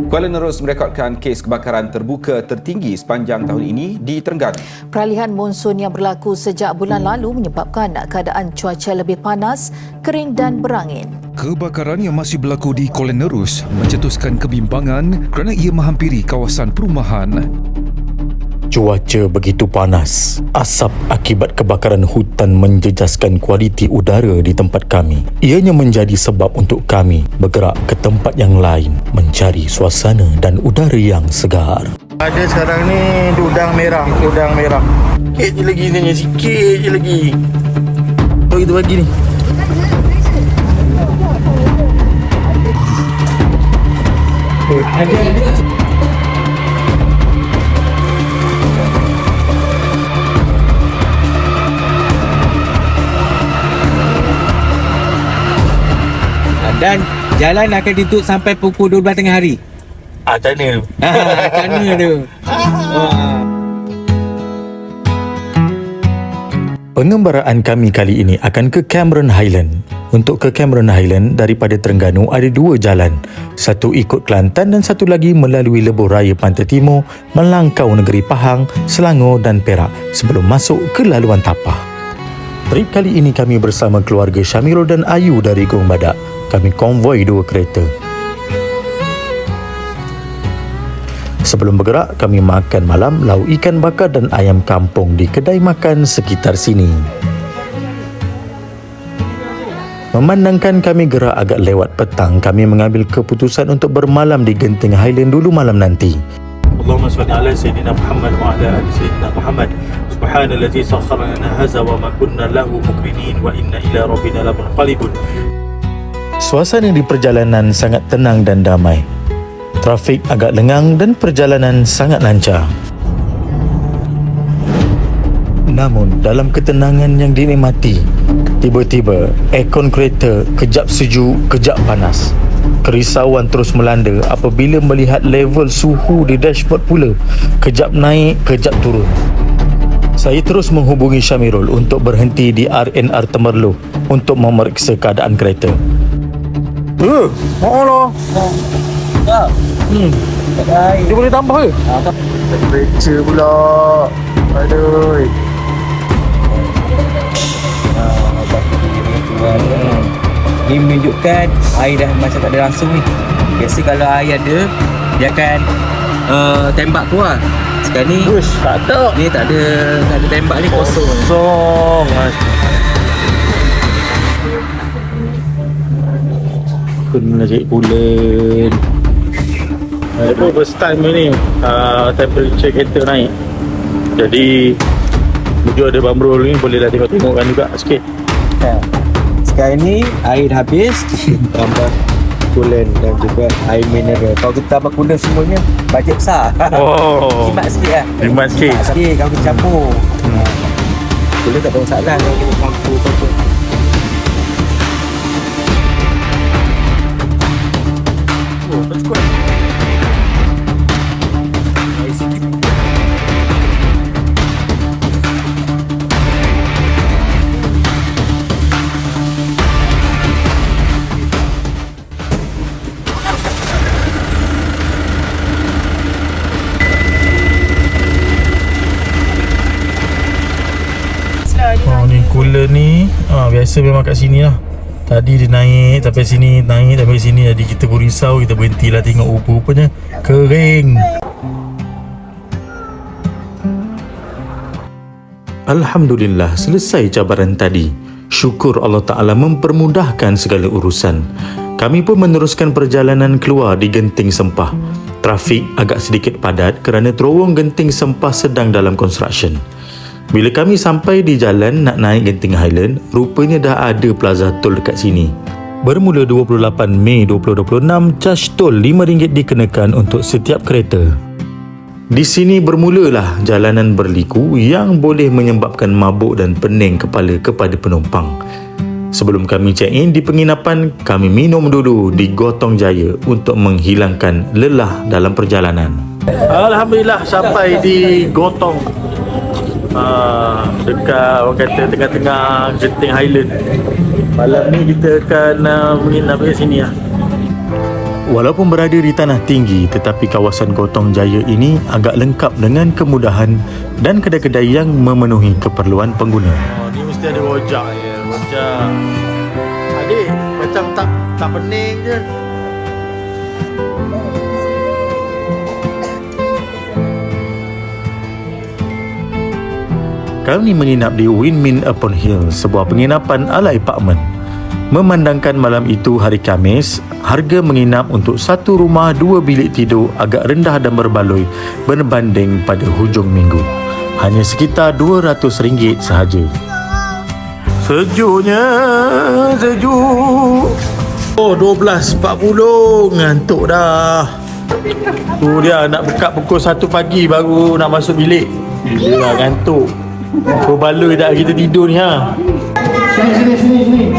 Kuala Nerus merekodkan kes kebakaran terbuka tertinggi sepanjang tahun ini di Terengganu. Peralihan monsun yang berlaku sejak bulan lalu menyebabkan keadaan cuaca lebih panas, kering dan berangin. Kebakaran yang masih berlaku di Kuala Nerus mencetuskan kebimbangan kerana ia menghampiri kawasan perumahan. Cuaca begitu panas. Asap akibat kebakaran hutan menjejaskan kualiti udara di tempat kami. Ianya menjadi sebab untuk kami bergerak ke tempat yang lain mencari suasana dan udara yang segar. Ada sekarang ni udang merah. Sikit je lagi ni, sikit je lagi. Oh, kita bagi ni. Dan jalan akan ditutup sampai pukul 12 tengah hari. Macam mana tu? Macam mana tu? Pengembaraan kami kali ini akan ke Cameron Highland. Untuk ke Cameron Highland daripada Terengganu ada dua jalan. Satu ikut Kelantan dan satu lagi melalui lebuh raya Pantai Timur, melangkau negeri Pahang, Selangor dan Perak sebelum masuk ke laluan Tapah. Trip kali ini kami bersama keluarga Syamirul dan Ayu dari Gong Badak. Kami konvoi dua kereta. Sebelum bergerak, kami makan malam lauk ikan bakar dan ayam kampung di kedai makan sekitar sini. Memandangkan kami gerak agak lewat petang, kami mengambil keputusan untuk bermalam di Genting Highland dulu malam nanti. Allahumma salli ala Sayyidina Muhammad wa ala ali Sayyidina Muhammad. Subhanallazi sakhkhara lana hadza wa ma kunna lahu muqrinin wa inna ila rabbina lamunqalibun. Suasana di perjalanan sangat tenang dan damai. Trafik agak lengang dan perjalanan sangat lancar. Namun dalam ketenangan yang dinikmati, tiba-tiba aircon kereta kejap sejuk, kejap panas. Kerisauan terus melanda apabila melihat level suhu di dashboard pula kejap naik, kejap turun. Saya terus menghubungi Syamirul untuk berhenti di RNR Temerloh untuk memeriksa keadaan kereta. Allah. Dia boleh tambah ke? Temperature pula. Aduh. Ini menunjukkan air dah macam tak ada langsung ni. Biasa kalau air ada, dia akan tembak keluar. Sekarang ni Tak ada. ni tak ada tembak ni, kosong. Kosong. Kena cek bulan. Itu first time ni temperature kereta naik. Jadi tujuh ada bambrol ni bolehlah tengok-tengokkan juga sikit. Sekarang ni air dah habis, tambah coolant dan juga air mineral. Kalau kita tambah coolant semuanya, bajet besar. Oh. Jimat sikit lah. Jimat sikit. Kalau kita campur. Coolant tak ada masalah kalau kita campur. Oh, tak cukup. Oh, ni cooler ni biasa memang kat sini lah. Tadi dia naik sampai sini, naik sampai sini. Jadi kita pun risau, kita berhentilah tengok, rupanya kering. Alhamdulillah, selesai cabaran tadi. Syukur Allah Ta'ala mempermudahkan segala urusan. Kami pun meneruskan perjalanan keluar di Genting Sempah. Trafik agak sedikit padat kerana terowong Genting Sempah sedang dalam construction. Bila kami sampai di jalan nak naik Genting Highland, rupanya dah ada plaza tol dekat sini. Bermula 28 Mei 2026, caj tol RM5 dikenakan untuk setiap kereta. Di sini bermulalah jalanan berliku yang boleh menyebabkan mabuk dan pening kepala kepada penumpang. Sebelum kami check in di penginapan, kami minum dulu di Gotong Jaya untuk menghilangkan lelah dalam perjalanan. Alhamdulillah sampai di Gotong. Dekat orang kata tengah-tengah Genting Highland. Malam ni kita akan menginap di sini lah. Walaupun berada di tanah tinggi, tetapi kawasan Gotong Jaya ini agak lengkap dengan kemudahan dan kedai-kedai yang memenuhi keperluan pengguna. Ni mesti ada rojak ya, rojak. Adik, macam tak pening je. Kami menginap di Windmill Upon Hill, sebuah penginapan ala apartmen. Memandangkan malam itu hari Khamis, harga menginap untuk satu rumah 2 bilik tidur agak rendah dan berbaloi berbanding pada hujung minggu. Hanya sekitar RM200 sahaja. Sejuknya, sejuk. Oh, 12.40, ngantuk dah. Tu dia nak buka pukul 1 pagi baru nak masuk bilik. Dia ngantuk. Berbaloi dah kita tidur ni ha. Sini.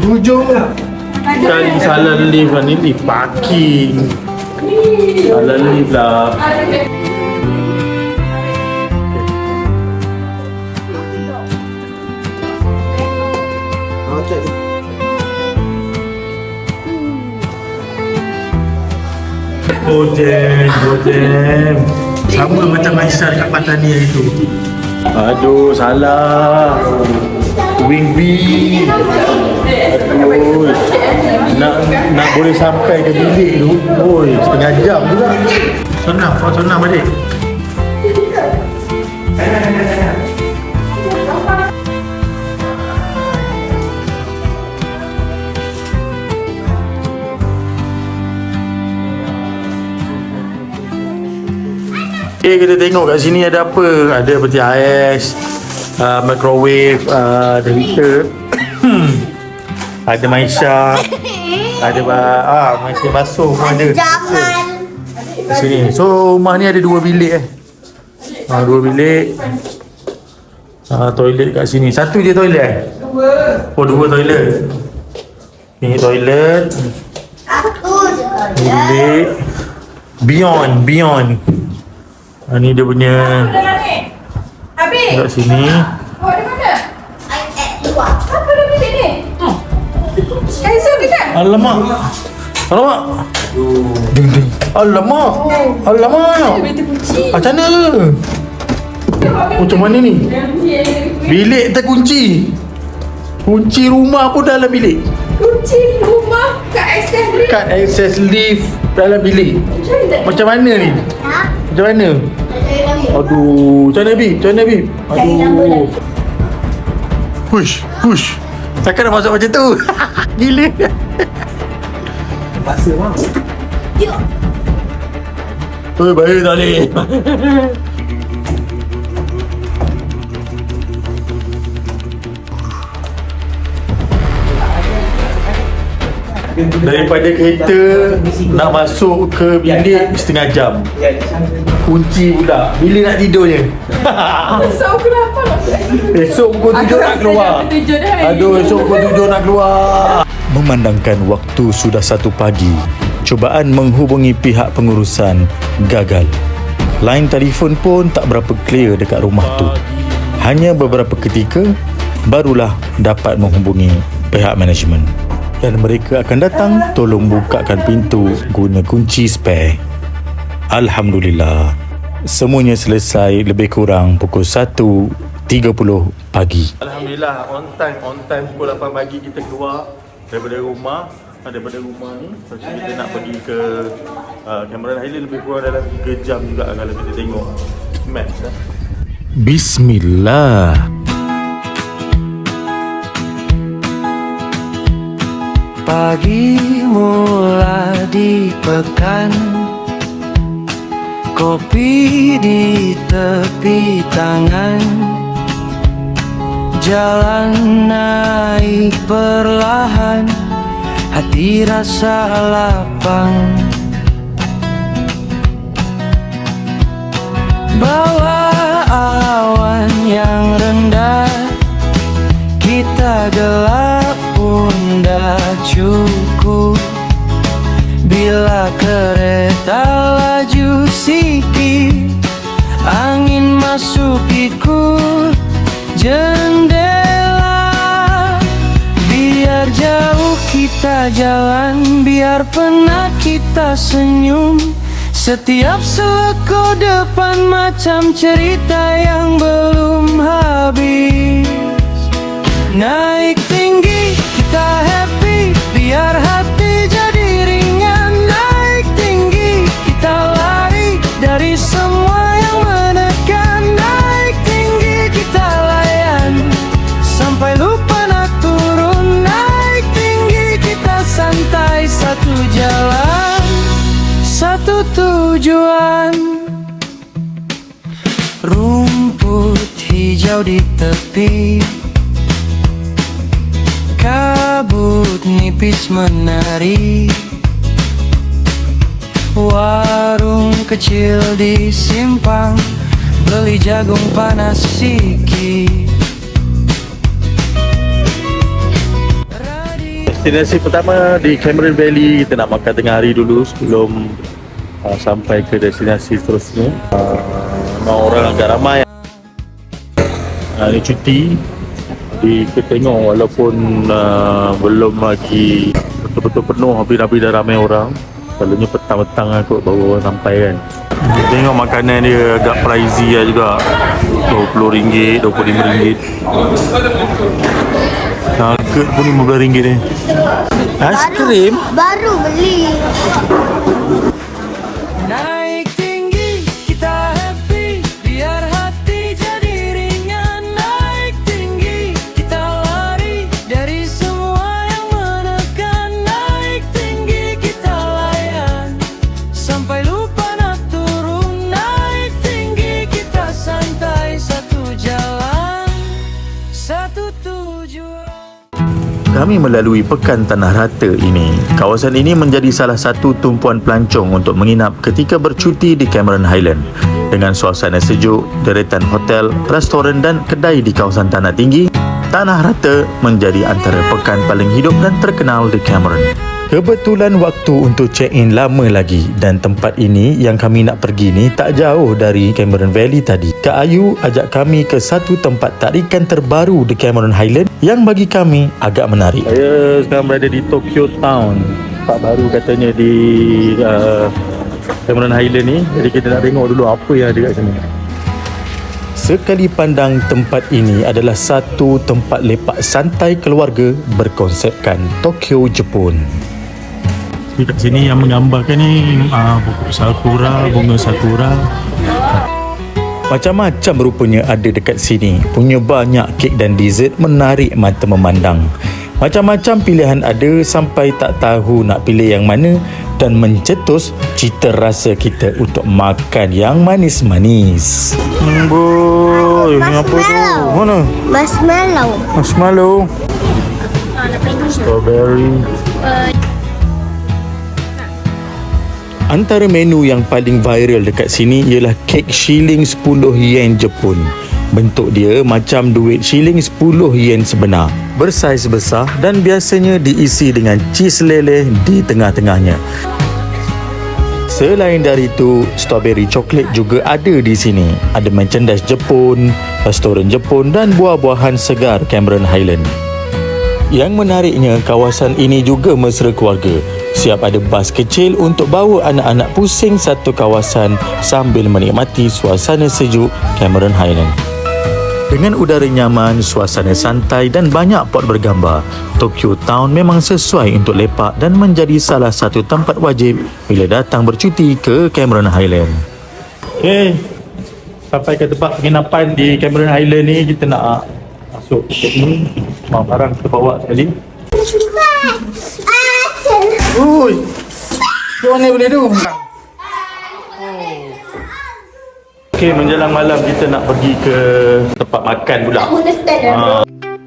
Hujung kali salah lift ni, lift parking. Salah lift lah. Bojem. Sama macam Aisyah dekat Patania itu. Aduh, salah. Wing B. Aduh. Nak boleh sampai ke bilik tu. Oi, setengah jam juga. Senang balik. Kita tengok kat sini ada apa. Ada peti ais, microwave, ada heater. Ada Maisha. Ada mesin basuh pun ada. Kat sini. So rumah ni ada 2 bilik 2 bilik. Toilet kat sini. Satu je toilet Oh, 2 toilet. Ni toilet. Bilik Beyond. Ni dia punya kat sini. Alamak. Macam mana ni? Bilik terkunci. Kunci rumah pun dalam bilik. Kunci rumah kat access lift dalam bilik. Macam mana ni? Macam mana? Aduh, macam mana Bib? Aduh. Push. Takkan nak masuk macam tu. Gila. Paksa bang. Oi, bahaya tak ni. Daripada kereta nak masuk ke bilik setengah jam. Kunci pula. Bila nak tidurnya? Esok kenapa? Esok pukul 7 nak keluar. Esok pukul 7 nak keluar. Memandangkan waktu sudah 1 pagi, cubaan menghubungi pihak pengurusan gagal. Line telefon pun tak berapa clear dekat rumah tu. Hanya beberapa ketika barulah dapat menghubungi pihak management. Dan mereka akan datang tolong bukakan pintu guna kunci spare. Alhamdulillah, semuanya selesai lebih kurang pukul 1.30 pagi. Alhamdulillah, on time pukul 8 pagi kita keluar daripada rumah ni. Lepas kita nak pergi ke Cameron Highland lebih kurang dalam 3 jam juga kalau kita tengok maps lah. Bismillah. Pagi mula di pekan, kopi di tepi tangan, jalan naik perlahan, hati rasa lapang. Bawa awan yang rendah, kita gelap pun dah cukup. Bila kereta laju sikit, angin masuk ikut, jendela. Biar jauh kita jalan, biar penat kita senyum. Setiap seleko depan macam cerita yang belum habis. Naik tinggi kita happy, biar hati jadi ringan. Naik tinggi kita lari dari semua yang menekan. Naik tinggi kita layan sampai lupa nak turun. Naik tinggi kita santai, satu jalan, satu tujuan. Rumput hijau di tepi, kabut nipis menari. Warung kecil di simpang, beli jagung panas sikit. Destinasi pertama di Cameron Valley, kita nak makan tengah hari dulu sebelum sampai ke destinasi seterusnya. Memang orang agak ramai. Ini cuti, jadi kita tengok walaupun belum lagi betul-betul penuh, tapi dah ramai orang. Selalunya petang-petang kot baru orang sampai kan. Kita tengok makanan dia agak pricey lah juga, RM20, RM25. Nugget pun RM15 ni. Aiskrim? Baru beli. Naik tinggi kita happy, biar hati jadi ringan. Naik tinggi kita lari dari semua yang menekan. Naik tinggi kita layan sampai lupa nak turun. Naik tinggi kita santai, satu jalan, satu tujuan. Kami melalui Pekan Tanah Rata ini. Kawasan ini menjadi salah satu tumpuan pelancong untuk menginap ketika bercuti di Cameron Highland. Dengan suasana sejuk, deretan hotel, restoran dan kedai di kawasan Tanah Tinggi, Tanah Rata menjadi antara pekan paling hidup dan terkenal di Cameron. Kebetulan waktu untuk check-in lama lagi dan tempat ini yang kami nak pergi ni tak jauh dari Cameron Valley tadi. Kak Ayu ajak kami ke satu tempat tarikan terbaru di Cameron Highland yang bagi kami agak menarik. Saya sekarang berada di Tokyo Town, tempat baru katanya di Cameron Highland ni. Jadi kita nak tengok dulu apa yang ada kat sini. Sekali pandang, tempat ini adalah satu tempat lepak santai keluarga berkonsepkan Tokyo, Jepun. Kat sini yang menggambarkan ni pokok sakura, bunga sakura. Macam-macam rupanya ada dekat sini. Punya banyak kek dan dessert menarik mata memandang. Macam-macam pilihan ada sampai tak tahu nak pilih yang mana dan mencetus cita rasa kita untuk makan yang manis-manis. Boy, ini apa tu? Mana? Marshmallow. Marshmallow. Strawberry. Antara menu yang paling viral dekat sini ialah kek shilling 10 yen Jepun. Bentuk dia macam duit shilling 10 yen sebenar. Bersaiz besar dan biasanya diisi dengan cheese leleh di tengah-tengahnya. Selain dari itu, strawberry coklat juga ada di sini. Ada merchandise Jepun, restoran Jepun dan buah-buahan segar Cameron Highland. Yang menariknya, kawasan ini juga mesra keluarga. Siap ada bas kecil untuk bawa anak-anak pusing satu kawasan sambil menikmati suasana sejuk Cameron Highland. Dengan udara nyaman, suasana santai dan banyak pot bergambar, Tokyo Town memang sesuai untuk lepak dan menjadi salah satu tempat wajib bila datang bercuti ke Cameron Highland. Okay, sampai ke tempat penginapan di Cameron Highland ni, kita nak masuk ke ni. Semua barang kita bawa sekali. Ui, ke mana boleh tu? Okay, menjelang malam kita nak pergi ke tempat makan pula.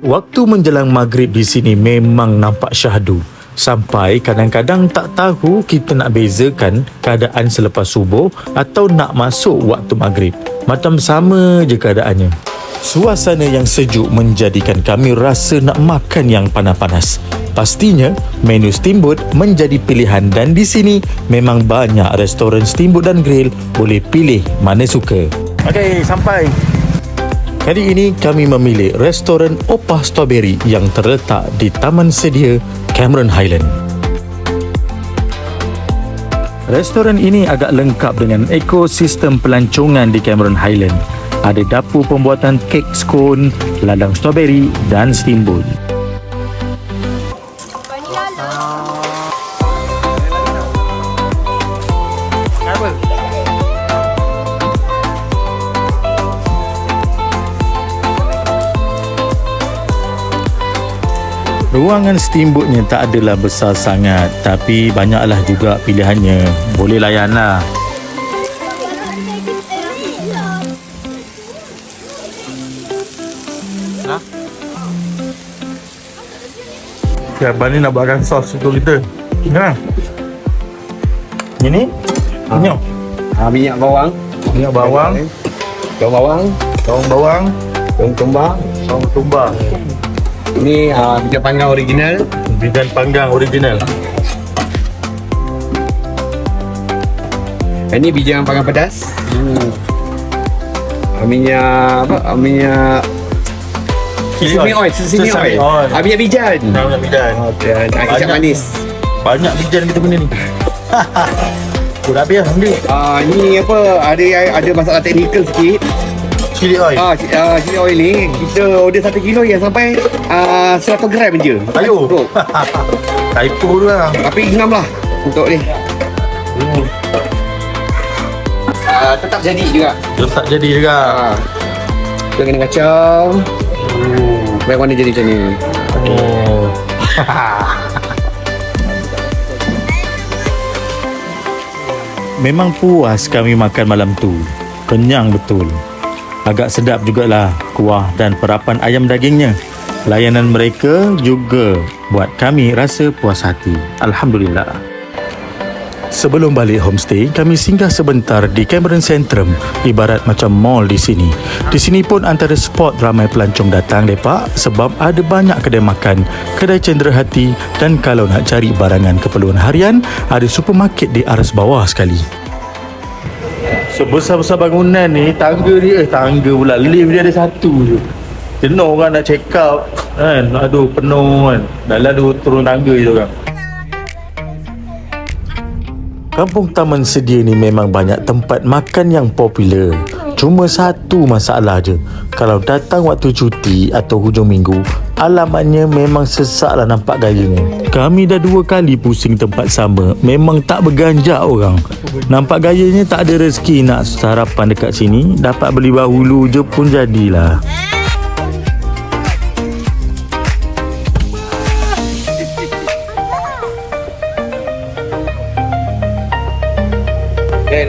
Waktu menjelang maghrib di sini memang nampak syahdu. Sampai kadang-kadang tak tahu kita nak bezakan keadaan selepas subuh atau nak masuk waktu maghrib. Macam sama je keadaannya. Suasana yang sejuk menjadikan kami rasa nak makan yang panas-panas. Pastinya, menu steamboat menjadi pilihan dan di sini memang banyak restoran steamboat dan grill, boleh pilih mana suka. Okey, sampai. Kali ini kami memilih restoran Opah Strawberry yang terletak di Taman Sedia Cameron Highland. Restoran ini agak lengkap dengan ekosistem pelancongan di Cameron Highland. Ada dapur pembuatan kek scone, ladang strawberry dan steamboat. Ruangan steamboatnya tak adalah besar sangat, tapi banyaklah juga pilihannya. Boleh layanlah. Okay, abang ni nak buatkan sos untuk kita. Ha. Ini? Minyak. Minyak bawang, Minyak bawang, daun bawang, daun bawang, daun tumbang. daun tumbang. Ini bijian panggang original. Bijian panggang original. Ini bijian panggang pedas. Minyak apa? Minyak sesame oil, sesame oil. Minyak bijian. Minyak bijian. Dan kecap manis. Banyak bijian kita guna ni. Dah habis dah ambil. Ini apa? Ada masalah teknikal sikit. Chili oil. Chili oil ni kita order 1 kilo yang sampai 100 gram je. Ayo. Typo tu lah. Tapi 6 lah untuk ni. Tetap jadi juga. Tetap jadi juga. Kita kena kacau. Baik warna jadi macam ni. Oh. Memang puas kami makan malam tu. Kenyang betul. Agak sedap jugalah kuah dan perapan ayam dagingnya. Layanan mereka juga buat kami rasa puas hati. Alhamdulillah. Sebelum balik homestay, kami singgah sebentar di Cameron Centrum, ibarat macam mall di sini. Di sini pun antara spot ramai pelancong datang lepak sebab ada banyak kedai makan, kedai cenderahati dan kalau nak cari barangan keperluan harian, ada supermarket di aras bawah sekali. Sebesar-besar bangunan ni, tangga pula, lift dia ada satu je. Jenuh orang nak check out kan, aduh penuh kan. Dah lalu turun tangga je orang. Kampung Taman Sedia ni memang banyak tempat makan yang popular. Cuma satu masalah je. Kalau datang waktu cuti atau hujung minggu, alamatnya memang sesaklah nampak gayanya. Kami dah 2 kali pusing tempat sama, memang tak berganjak orang. Nampak gayanya tak ada rezeki nak sarapan dekat sini, dapat beli bahulu je pun jadilah.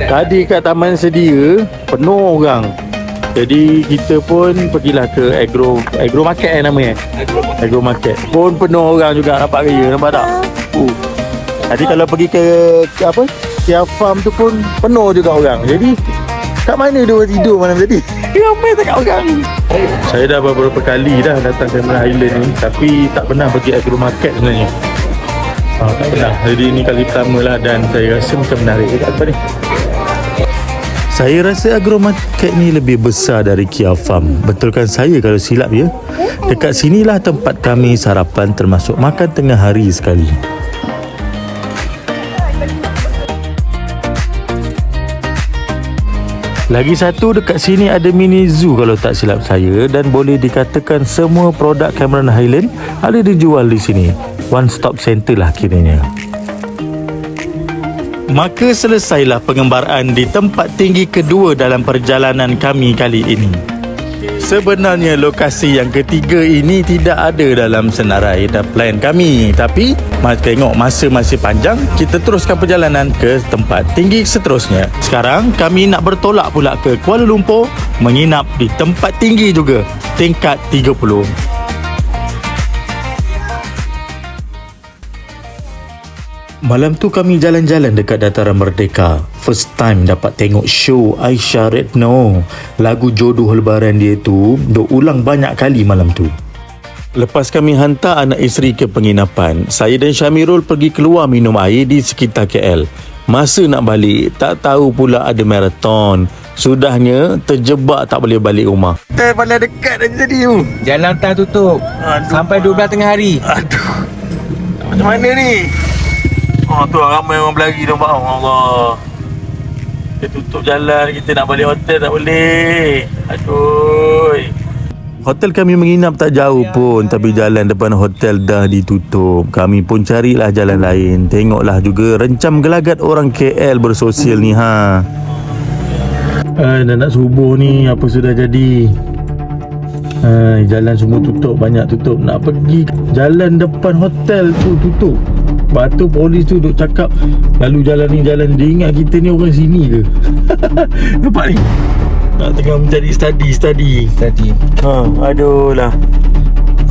Tadi kat Taman Sedia penuh orang. Jadi kita pun pergilah ke Agro Market namanya. Agro Market. Pun penuh orang juga, nampak raya, nampak tak? Tadi kalau pergi ke apa? Kia Farm tu pun penuh juga orang. Jadi kat mana dia tidur malam tadi? Ramai tak kat orang. Saya dah beberapa kali dah datang ke Cameron Highland ni, tapi tak pernah pergi Agro Market sebenarnya. Tak pernah. Jadi ni kali pertama lah dan saya rasa macam menarik juga tempat ni. Saya rasa Agro Market ni lebih besar dari Kia Farm. Betulkan saya kalau silap ya. Dekat sinilah tempat kami sarapan termasuk makan tengah hari sekali. Lagi satu dekat sini ada mini zoo kalau tak silap saya dan boleh dikatakan semua produk Cameron Highland ada dijual di sini. One stop center lah kiranya. Maka selesailah pengembaraan di tempat tinggi kedua dalam perjalanan kami kali ini. Sebenarnya lokasi yang ketiga ini tidak ada dalam senarai dan plan kami. Tapi tengok masa masih panjang, kita teruskan perjalanan ke tempat tinggi seterusnya. Sekarang kami nak bertolak pula ke Kuala Lumpur, menginap di tempat tinggi juga, tingkat 30. Malam tu kami jalan-jalan dekat Dataran Merdeka. First time dapat tengok show Aisyah Retno. Lagu Jodoh Lebaran dia tu duk ulang banyak kali malam tu. Lepas kami hantar anak isteri ke penginapan, saya dan Syamirul pergi keluar minum air di sekitar KL. Masa nak balik, tak tahu pula ada marathon. Sudahnya terjebak tak boleh balik rumah. Paling dekat dah tadi tu. Jalan tak tutup. Sampai 12 tengah hari. Macam mana ni? Tu ramai orang berlari nampak. Allah. Kita tutup jalan, kita nak balik hotel tak boleh. Aduh. Hotel kami menginap tak jauh pun, tapi jalan depan hotel dah ditutup. Kami pun carilah jalan lain. Tengoklah juga rencam gelagat orang KL bersosial ni ha. Dah nak subuh ni, apa sudah jadi? Jalan semua tutup, banyak tutup. Nak pergi jalan depan hotel tu tutup. Lepas tu polis tu duk cakap lalu jalan ni. Dia ingat kita ni orang sini ke? Nampak ni? Nak tengah mencari study. Aduh lah.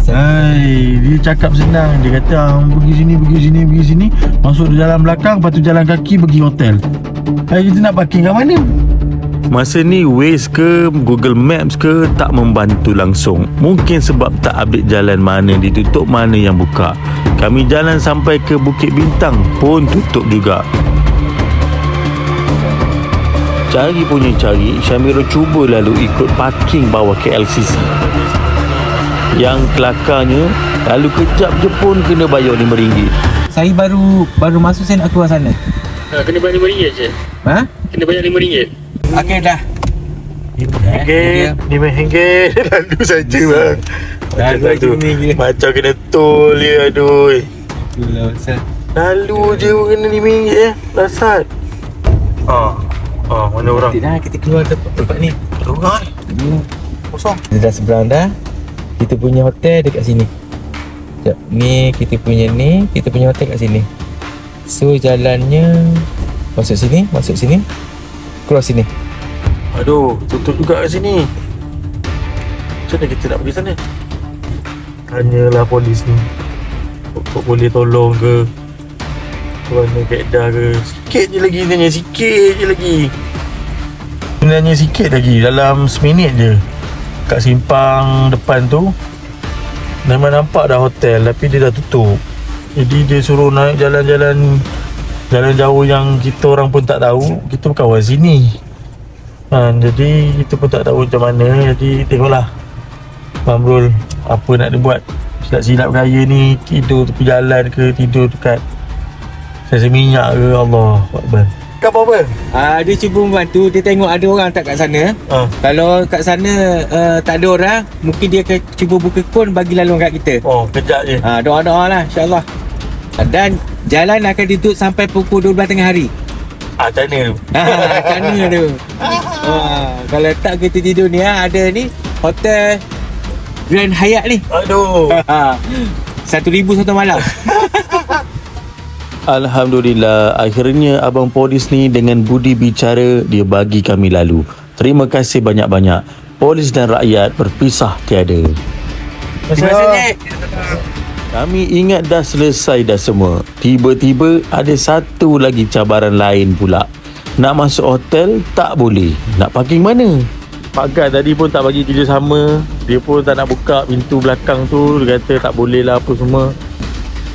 Dia cakap senang. Dia kata pergi sini. Masuk di jalan belakang, lepas tu jalan kaki pergi hotel. Kita nak parking kat mana? Masa ni Waze ke Google Maps ke tak membantu langsung. Mungkin sebab tak update jalan mana ditutup, mana yang buka. Kami jalan sampai ke Bukit Bintang pun tutup juga. Cari punya cari, Syamira cuba lalu ikut parking bawah KLCC. Yang kelakarnya, lalu kejap je pun kena bayar RM5. Saya baru masuk, saya nak keluar sana. Kena bayar RM5 je? Ha? Kena bayar RM5? Okey dah. RM5 lalu saja bang. Macam kena tol dia. Aduh. Lalu je kena RM5 Lasat. Mana orang? Dah kita keluar tempat ni. Orang kosong. Dia dah seberang dah. Kita punya hotel dekat sini. Sekejap. Ni kita punya hotel kat sini. So jalannya masuk sini, keluar sini. Aduh, tutup juga kat sini. Macam mana kita nak pergi sana? Tanyalah polis ni. Boleh tolong ke? Mana kaedah ke? Sikit je lagi. Sebenarnya sikit lagi. Dalam seminit je. Kat simpang depan tu memang nampak dah hotel, tapi dia dah tutup. Jadi dia suruh naik jalan jauh yang kita orang pun tak tahu. Kita bukan orang sini jadi kita pun tak tahu macam mana. Jadi tengoklah Mamrul apa nak dia buat. Silap-silap gaya ni, tidur tepi jalan ke, tidur dekat stesen minyak ke. Allah Akbar. Kau apa? Dia cuba membantu. Dia tengok ada orang tak kat sana. Kalau kat sana tak ada orang, mungkin dia akan cuba buka kon bagi laluan kat kita. Kejap je. Doa-doa lah insyaAllah. Dan jalan akan ditutup sampai pukul 12 tengah hari. Macam mana tu? Macam mana tu? Kalau tak kita tidur ni ada ni hotel Grand Hyatt ni. Aduh. 1,000 satu malam. Alhamdulillah, akhirnya abang polis ni dengan budi bicara dia bagi kami lalu. Terima kasih banyak-banyak. Polis dan rakyat berpisah tiada. Terima kasih. Kami ingat dah selesai dah semua. Tiba-tiba ada satu lagi cabaran lain pula. Nak masuk hotel tak boleh. Nak parking mana? Pak Gad tadi pun tak bagi kerjasama. Dia pun tak nak buka pintu belakang tu. Dia kata tak boleh lah apa semua.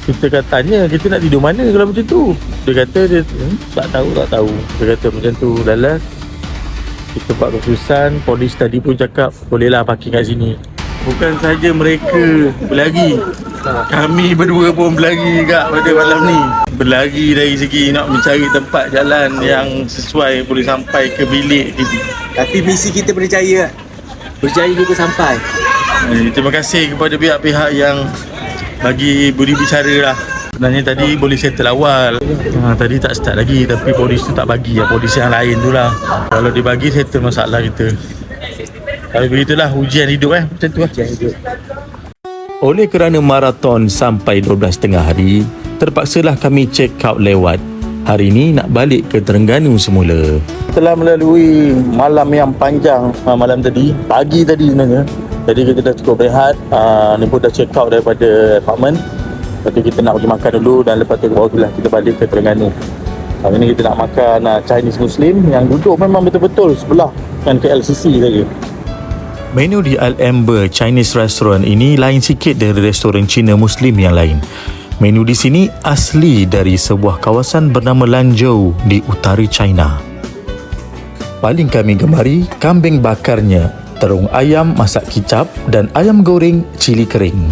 Kita tanya kita nak tidur mana kalau macam tu. Dia kata dia tak tahu. Dia kata macam tu. Dalam kita buat keputusan. Polis tadi pun cakap bolehlah parking kat sini. Bukan saja mereka berlari, kami berdua pun berlari kat pada malam ni. Berlari dari segi nak mencari tempat jalan yang sesuai boleh sampai ke bilik kita. Tapi misi kita berjaya kita sampai. Terima kasih kepada pihak-pihak yang bagi budi bicara lah. Sebenarnya tadi boleh settle awal. Tadi tak start lagi, tapi polis tu tak bagi. Polis yang lain tu lah. Kalau dia bagi, settle masalah kita. Tapi begitulah ujian hidup macam tu lah. Ujian hidup. Oleh kerana maraton sampai 12 tengah hari, terpaksalah kami check out lewat. Hari ini nak balik ke Terengganu semula. Telah melalui malam yang panjang malam tadi, pagi tadi sebenarnya. Jadi kita dah cukup rehat. Ni pun dah check out daripada apartment. Lepas tu kita nak pergi makan dulu dan lepas tu barulah kita balik ke Terengganu. Hari ni kita nak makan Chinese Muslim yang duduk memang betul-betul sebelah dengan KLCC saja. Menu di Al-Amber Chinese Restaurant ini lain sikit dari restoran Cina Muslim yang lain. Menu di sini asli dari sebuah kawasan bernama Lanzhou di utara China. paling kami gemari kambing bakarnya, terung ayam masak kicap dan ayam goreng cili kering.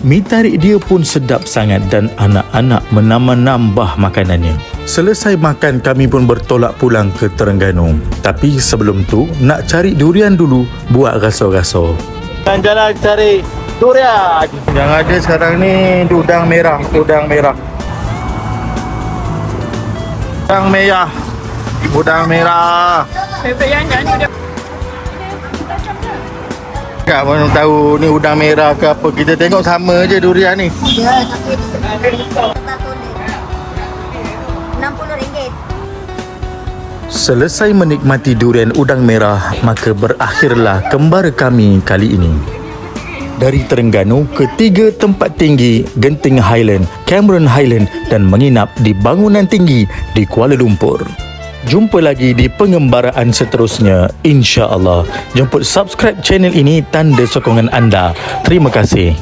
Mi tarik dia pun sedap sangat dan anak-anak menambah makanannya. Selesai makan, kami pun bertolak pulang ke Terengganu. Tapi sebelum tu, nak cari durian dulu buat raso-raso. Jalan cari durian. Yang ada sekarang ni udang merah. Udang merah. Tak pun tahu ni udang merah ke apa. Kita tengok sama je durian ni. Ya, tapi RM60. Selesai menikmati durian udang merah, maka berakhirlah kembara kami kali ini. Dari Terengganu ke 3 tempat tinggi, Genting Highland, Cameron Highland dan menginap di bangunan tinggi di Kuala Lumpur. Jumpa lagi di pengembaraan seterusnya, insya-Allah. Jemput subscribe channel ini tanda sokongan anda. Terima kasih.